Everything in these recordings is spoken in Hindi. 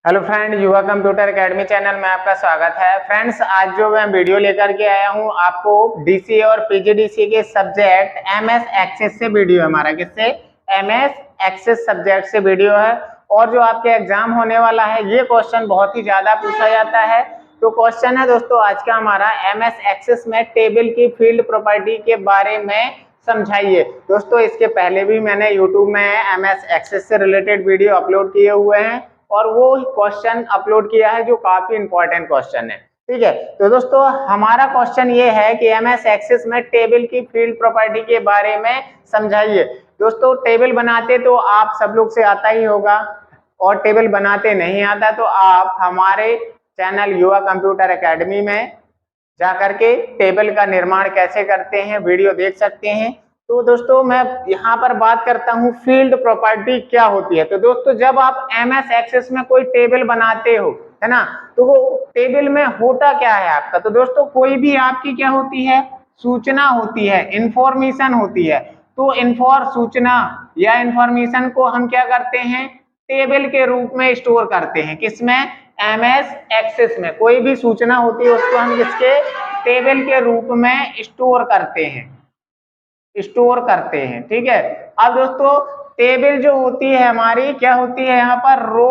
हेलो फ्रेंड, युवा कंप्यूटर एकेडमी चैनल में आपका स्वागत है। फ्रेंड्स, आज जो मैं वीडियो लेकर के आया हूं आपको डीसीए और पीजीडीसीए के सब्जेक्ट एमएस एक्सेस से वीडियो है हमारा। किससे? एमएस एक्सेस सब्जेक्ट से वीडियो है। और जो आपके एग्जाम होने वाला है ये क्वेश्चन बहुत ही ज्यादा पूछा जाता है। तो क्वेश्चन है दोस्तों आज का हमारा, एमएस एक्सेस में टेबल की फील्ड प्रॉपर्टी के बारे में समझाइए। दोस्तों, इसके पहले भी मैंने यूट्यूब में एमएस एक्सेस से रिलेटेड वीडियो अपलोड किए हुए हैं और वो क्वेश्चन अपलोड किया है जो काफी इंपॉर्टेंट क्वेश्चन है। ठीक है, तो दोस्तों हमारा क्वेश्चन ये है कि एमएस एक्सेस में टेबल की फील्ड प्रॉपर्टी के बारे में समझाइए। दोस्तों, टेबल बनाते तो आप सब लोग से आता ही होगा, और टेबल बनाते नहीं आता तो आप हमारे चैनल युवा कंप्यूटर एकेडमी में जाकर के टेबल का निर्माण कैसे करते हैं वीडियो देख सकते हैं। तो दोस्तों मैं यहाँ पर बात करता हूँ फील्ड प्रॉपर्टी क्या होती है। तो दोस्तों जब आप एमएस एक्सेस में कोई टेबल बनाते हो, है ना, तो वो टेबल में होता क्या है आपका? तो दोस्तों कोई भी आपकी क्या होती है? सूचना होती है, इंफॉर्मेशन होती है। तो सूचना या इंफॉर्मेशन को हम क्या करते हैं? टेबल के रूप में स्टोर करते हैं। किसमें? एमएस एक्सेस में। कोई भी सूचना होती है उसको हम किसके? टेबल के रूप में स्टोर करते हैं। ठीक है। अब दोस्तों टेबल जो होती है हमारी क्या होती है? यहाँ पर रो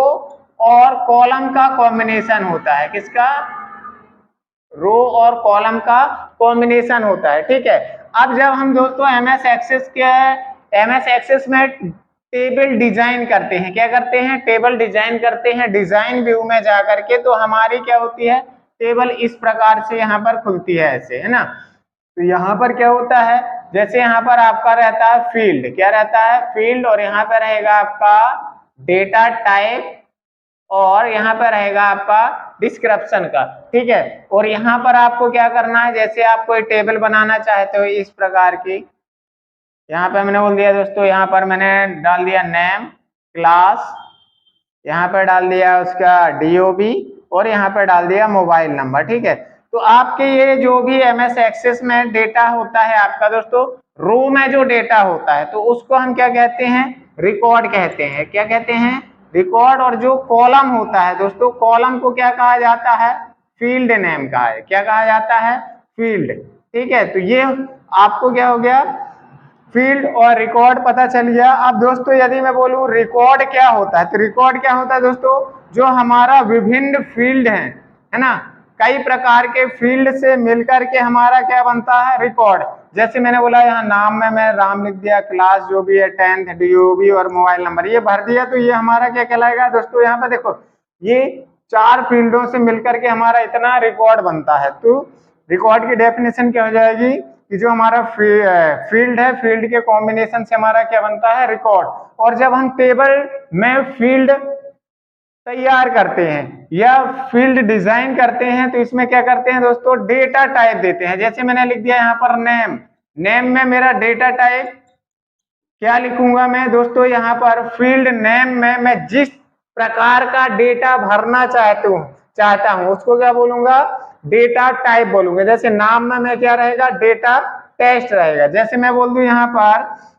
और कॉलम का कॉम्बिनेशन होता है। किसका? रो और कॉलम का कॉम्बिनेशन होता है। ठीक है। अब जब हम दोस्तों एमएस एक्सेस में टेबल डिजाइन करते हैं, क्या करते हैं? टेबल डिजाइन करते हैं। डिजाइन व्यू में जाकर के तो हमारी क्या होती है? टेबल इस प्रकार से यहाँ पर खुलती है, ऐसे, है ना। तो यहाँ पर क्या होता है? जैसे यहाँ पर आपका रहता है फील्ड, क्या रहता है? फील्ड। और यहाँ पर रहेगा आपका डेटा टाइप, और यहाँ पर रहेगा आपका डिस्क्रिप्शन का। ठीक है। और यहाँ पर आपको क्या करना है? जैसे आप कोई टेबल बनाना चाहते हो इस प्रकार की, यहाँ पे मैंने बोल दिया दोस्तों, यहाँ पर मैंने डाल दिया नेम, क्लास, यहाँ पर डाल दिया उसका डीओबी, और यहाँ पर डाल दिया मोबाइल नंबर। ठीक है। तो आपके ये जो भी एमएस एक्सेस में डेटा होता है आपका दोस्तों, रो में जो डेटा होता है तो उसको हम क्या कहते हैं? रिकॉर्ड कहते हैं। क्या कहते हैं? रिकॉर्ड। और जो कॉलम होता है दोस्तों, कॉलम को क्या कहा जाता है? फील्ड नेम कहा है। क्या कहा जाता है? फील्ड। ठीक है। तो ये आपको क्या हो गया? फील्ड और रिकॉर्ड पता चल गया। अब दोस्तों यदि मैं बोलूं रिकॉर्ड क्या होता है, तो रिकॉर्ड क्या होता है दोस्तों? जो हमारा विभिन्न फील्ड है ना, कई प्रकार के फील्ड से मिलकर के हमारा क्या बनता है? रिकॉर्ड। जैसे मैंने बोला यहाँ नाम में मैं राम लिख दिया, क्लास जो भी है 10th, डीओबी और मोबाइल नंबर ये भर दिया, तो ये हमारा क्या कहलाएगा दोस्तों? यहाँ पे देखो ये 4 फील्डों से मिलकर के हमारा इतना रिकॉर्ड बनता है। तो रिकॉर्ड की डेफिनेशन क्या हो जाएगी कि जो हमारा फील्ड है, फील्ड के कॉम्बिनेशन से हमारा क्या बनता है? रिकॉर्ड। और जब हम टेबल में फील्ड तैयार करते हैं या फील्ड डिजाइन करते हैं तो इसमें क्या करते हैं दोस्तों? डेटा टाइप देते हैं। जैसे मैंने लिख दिया यहाँ पर नेम, नेम में मेरा डेटा टाइप क्या लिखूंगा मैं दोस्तों? यहाँ पर फील्ड नेम में मैं जिस प्रकार का डेटा भरना चाहता हूं उसको क्या बोलूंगा? डेटा टाइप बोलूंगा। जैसे नाम में मैं क्या रहेगा? डेटा टेस्ट रहेगा। जैसे मैं बोल दूं यहाँ पर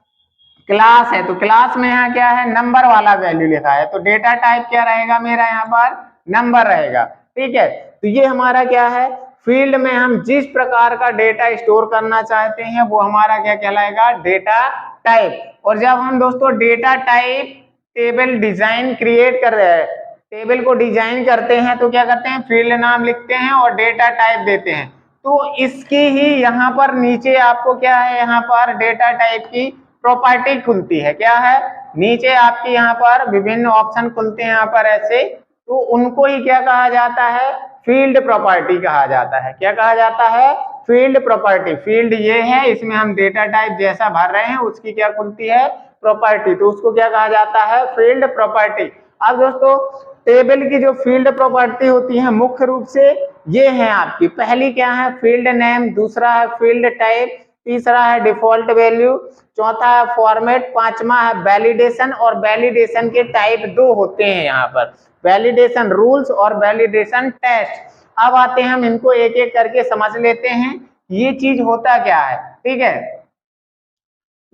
क्लास है, तो क्लास में यहाँ क्या है? नंबर वाला वैल्यू लिखा है, तो डेटा टाइप क्या रहेगा मेरा? यहाँ पर नंबर रहेगा। ठीक है। तो ये हमारा क्या है? फील्ड में हम जिस प्रकार का डेटा स्टोर करना चाहते हैं वो हमारा क्या कहलाएगा? Data type. और जब हम दोस्तों data type table design create कर रहे हैं, टेबल को डिजाइन करते हैं तो क्या करते हैं? फील्ड नाम लिखते हैं और डेटा टाइप देते हैं। तो इसकी ही यहाँ पर नीचे आपको क्या है? यहाँ पर डेटा टाइप की प्रॉपर्टी खुलती है। क्या है? नीचे आपकी यहाँ पर विभिन्न ऑप्शन खुलते हैं यहाँ पर ऐसे, तो उनको ही क्या कहा जाता है? फील्ड प्रॉपर्टी कहा जाता है। क्या कहा जाता है? Field property. फील्ड ये है, इसमें हम डेटा टाइप जैसा भर रहे हैं उसकी क्या खुलती है? प्रॉपर्टी। तो उसको क्या कहा जाता है? Field property. अब दोस्तों टेबल की जो फील्ड प्रॉपर्टी होती है मुख्य रूप से ये है आपकी। पहली क्या है? फील्ड नेम, दूसरा है फील्ड टाइप, तीसरा है डिफॉल्ट वैल्यू, चौथा है फॉर्मेट, पांचवा है वैलिडेशन। और वैलिडेशन के टाइप 2 होते हैं यहाँ पर, वैलिडेशन रूल्स और वैलिडेशन टेस्ट। अब आते हैं हम इनको एक एक करके समझ लेते हैं ये चीज होता क्या है। ठीक है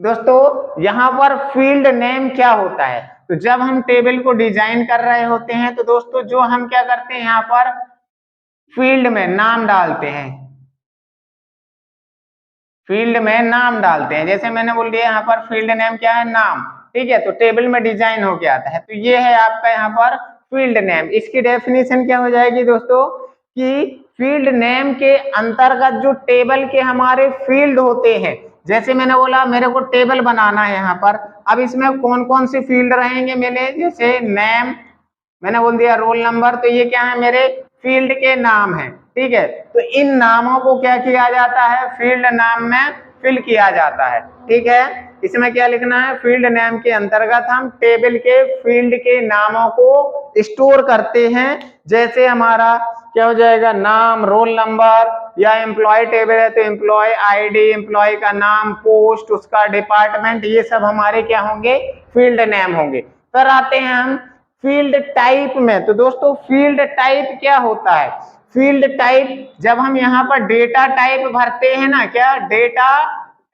दोस्तों, यहाँ पर फील्ड नेम क्या होता है? तो जब हम टेबल को डिजाइन कर रहे होते हैं तो दोस्तों जो हम क्या करते हैं यहाँ पर फील्ड में नाम डालते हैं, फील्ड में नाम डालते हैं। जैसे मैंने बोल दिया यहाँ पर फील्ड नेम क्या है, नाम, ठीक है। तो टेबल में डिजाइन होके आता है, तो ये है आपका यहाँ पर फील्ड नेम। इसकी डेफिनेशन क्या हो जाएगी दोस्तों कि फील्ड नेम के अंतर्गत जो टेबल के हमारे फील्ड होते हैं, जैसे मैंने बोला मेरे को टेबल बनाना है यहाँ पर, अब इसमें कौन कौन से फील्ड रहेंगे मेरे, जैसे नेम, मैंने बोल दिया रोल नंबर, तो ये क्या है मेरे फील्ड के नाम है, ठीक है। तो इन नामों को क्या किया जाता है, फील्ड नाम में फिल किया जाता है, ठीक है। इसमें क्या लिखना है, फील्ड नेम के अंतर्गत हम टेबल के फील्ड के नामों को स्टोर करते हैं। जैसे हमारा क्या हो जाएगा, नाम, रोल नंबर, या एम्प्लॉय टेबल है तो एम्प्लॉय आईडी, एम्प्लॉय का नाम, पोस्ट, उसका डिपार्टमेंट, ये सब हमारे क्या होंगे, फील्ड नेम होंगे। फिर आते हैं हम फील्ड टाइप में। तो दोस्तों फील्ड टाइप क्या होता है, फील्ड टाइप जब हम यहाँ पर डेटा टाइप भरते हैं ना, क्या डेटा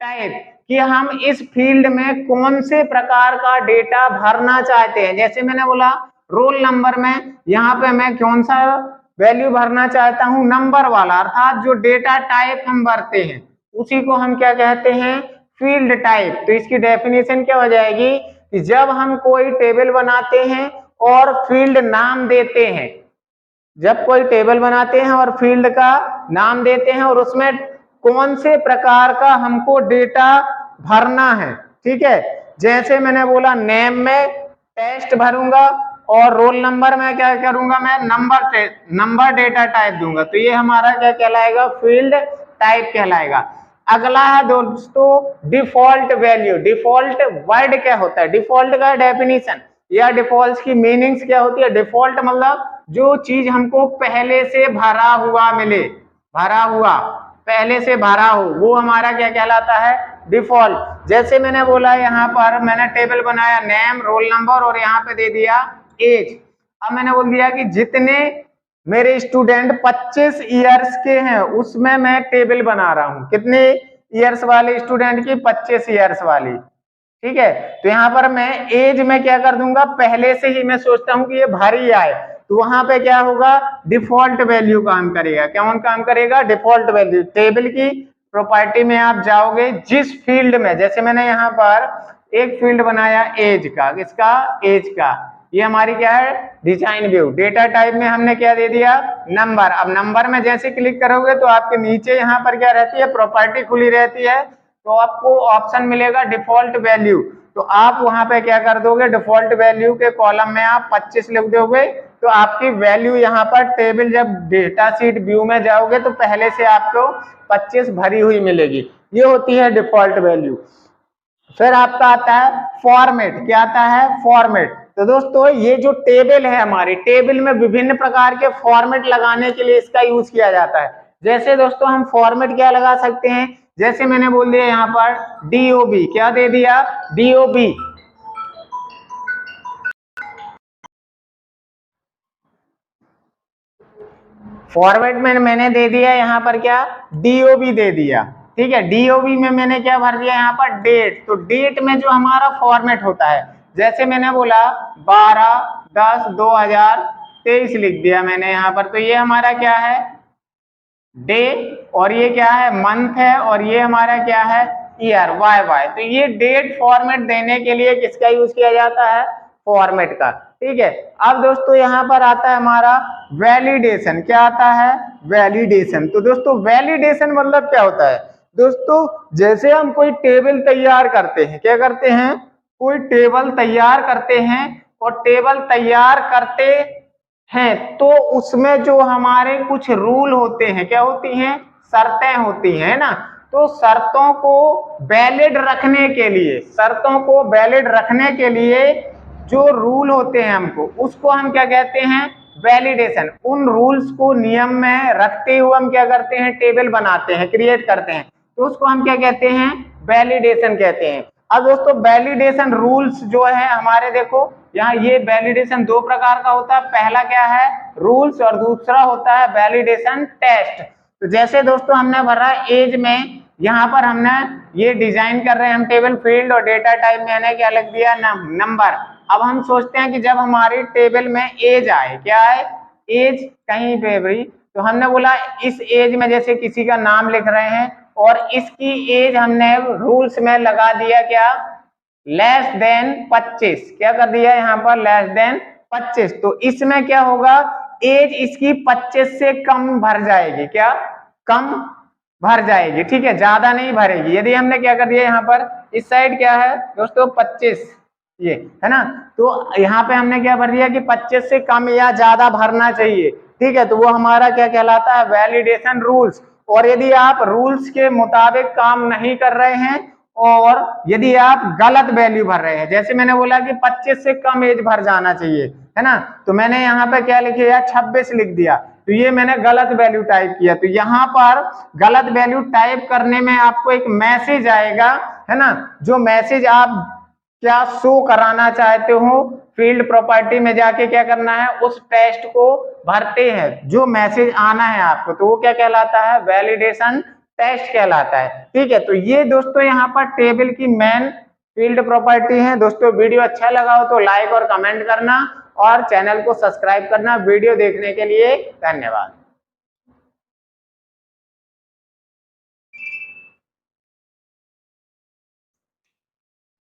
टाइप, कि हम इस फील्ड में कौन से प्रकार का डेटा भरना चाहते हैं। जैसे मैंने बोला रोल नंबर में यहाँ पे मैं कौन सा वैल्यू भरना चाहता हूं, नंबर वाला, अर्थात जो डेटा टाइप हम भरते हैं उसी को हम क्या कहते हैं, फील्ड टाइप। तो इसकी डेफिनेशन क्या हो जाएगी कि जब हम कोई टेबल बनाते हैं और फील्ड नाम देते हैं, जब कोई टेबल बनाते हैं और फील्ड का नाम देते हैं और उसमें कौन से प्रकार का हमको डेटा भरना है, ठीक है। जैसे मैंने बोला नेम में टेस्ट भरूंगा और रोल नंबर में क्या करूंगा, मैं नंबर डेटा टाइप दूंगा, तो ये हमारा क्या कहलाएगा, फील्ड टाइप कहलाएगा। अगला है दोस्तों डिफॉल्ट वैल्यू। डिफॉल्ट वर्ड क्या होता है, डिफॉल्ट का डेफिनेशन या डिफॉल्ट की मीनिंग्स क्या होती है। डिफॉल्ट मतलब जो चीज हमको पहले से भरा हुआ मिले, भरा हुआ, पहले से भरा हो, वो हमारा क्या कहलाता है, डिफॉल्ट। जैसे मैंने बोला यहाँ पर मैंने टेबल बनाया नेम, रोल नंबर और यहाँ पे दे दिया एज। अब मैंने बोल दिया कि जितने मेरे स्टूडेंट 25 ईयर्स के हैं उसमें मैं टेबल बना रहा हूं, कितने ईयर्स वाले स्टूडेंट की, 25 ईयर्स वाली, ठीक है। तो यहाँ पर मैं एज में क्या कर दूंगा, पहले से ही मैं सोचता हूं कि ये भारी आए, तो वहां पे क्या होगा, डिफॉल्ट वैल्यू काम करेगा। कौन काम करेगा, डिफॉल्ट वैल्यू। टेबल की प्रॉपर्टी में आप जाओगे, जिस फील्ड में, जैसे मैंने यहाँ पर एक फील्ड बनाया एज का, किसका, एज का, ये हमारी क्या है, डिजाइन व्यू। डेटा टाइप में हमने क्या दे दिया, नंबर। अब नंबर में जैसे क्लिक करोगे तो आपके नीचे यहाँ पर क्या रहती है, प्रॉपर्टी खुली रहती है, तो आपको ऑप्शन मिलेगा डिफॉल्ट वैल्यू। तो आप वहां पे क्या कर दोगे, डिफॉल्ट वैल्यू के कॉलम में आप 25 लिख दोगे, तो आपकी वैल्यू यहाँ पर टेबल जब डेटा शीट व्यू में जाओगे तो पहले से आपको 25 भरी हुई मिलेगी। ये होती है डिफॉल्ट वैल्यू। फिर आपका आता है फॉर्मेट। क्या आता है, फॉर्मेट। तो दोस्तों ये जो टेबल है हमारी, टेबल में विभिन्न प्रकार के फॉर्मेट लगाने के लिए इसका यूज किया जाता है। जैसे दोस्तों हम फॉर्मेट क्या लगा सकते हैं, जैसे मैंने बोल दिया यहाँ पर डीओबी, क्या दे दिया, डीओबी। फॉर्मेट में मैंने दे दिया यहाँ पर क्या, डीओबी दे दिया, ठीक है। डीओबी में मैंने क्या भर दिया यहाँ पर, डेट। तो डेट में जो हमारा फॉर्मेट होता है, जैसे मैंने बोला 12/10/2023 लिख दिया मैंने यहाँ पर, तो ये हमारा क्या है, डे, और ये क्या है, मंथ है, और ये हमारा क्या है, ईयर, वाई। तो ये डेट फॉर्मेट देने के लिए किसका यूज किया जाता है, फॉर्मेट का, ठीक है। अब दोस्तों यहाँ पर आता है हमारा वैलिडेशन। क्या आता है, वैलिडेशन। तो दोस्तों वैलिडेशन मतलब क्या होता है, दोस्तों जैसे हम कोई टेबल तैयार करते हैं, क्या करते हैं, कोई टेबल तैयार करते हैं, और टेबल तैयार करते हैं तो उसमें जो हमारे कुछ रूल होते हैं, क्या होती हैं, शर्तें होती हैं ना। तो शर्तों को वैलिड रखने के लिए, शर्तों को वैलिड रखने के लिए जो रूल होते हैं हमको, उसको हम क्या कहते हैं, वैलिडेशन। उन रूल्स को नियम में रखते हुए हम क्या करते हैं, टेबल बनाते हैं, क्रिएट करते हैं, तो उसको हम क्या कहते हैं, वैलिडेशन कहते हैं। अब दोस्तों वैलिडेशन रूल्स जो है हमारे, देखो यहाँ ये वैलिडेशन दो प्रकार का होता है। पहला क्या है, रूल्स, और दूसरा होता है वैलिडेशन टेस्ट। तो जैसे दोस्तों हमने भरा एज में यहाँ पर हमने ये डिजाइन कर रहे हैं हम टेबल, फील्ड और डेटा टाइप में मैंने क्या लिख दिया, नंबर। अब हम सोचते हैं कि जब हमारी टेबल में एज आए, क्या है, एज कहीं पे भी, तो हमने बोला इस एज में जैसे किसी का नाम लिख रहे हैं और इसकी एज हमने रूल्स में लगा दिया क्या, लेस देन 25, क्या कर दिया यहाँ पर, लेस देन 25। तो इसमें क्या होगा, एज इसकी 25 से कम भर जाएगी, क्या, कम भर जाएगी, ठीक है, ज्यादा नहीं भरेगी। यदि हमने क्या कर दिया यहाँ पर, इस साइड क्या है दोस्तों 25, ये है ना, तो यहाँ पे हमने क्या भर दिया कि 25 से कम या ज्यादा भरना चाहिए, ठीक है, तो वो हमारा क्या कहलाता है, वैलिडेशन रूल्स। और यदि आप रूल्स के मुताबिक काम नहीं कर रहे हैं और यदि आप गलत वैल्यू भर रहे हैं, जैसे मैंने बोला कि 25 से कम एज भर जाना चाहिए, है ना, तो मैंने यहाँ पे क्या लिख दिया, 26 लिख दिया, तो ये मैंने गलत वैल्यू टाइप किया। तो यहाँ पर गलत वैल्यू टाइप करने में आपको एक मैसेज आएगा, है ना, जो मैसेज आप क्या शो कराना चाहते हो, फील्ड प्रॉपर्टी में जाके क्या करना है, उस टेस्ट को भरते हैं, जो मैसेज आना है आपको, तो वो क्या कहलाता है, वैलिडेशन टेस्ट कहलाता है, ठीक है। तो ये दोस्तों यहाँ पर टेबल की मेन फील्ड प्रॉपर्टी है। दोस्तों वीडियो अच्छा लगा हो तो लाइक और कमेंट करना और चैनल को सब्सक्राइब करना। वीडियो देखने के लिए धन्यवाद।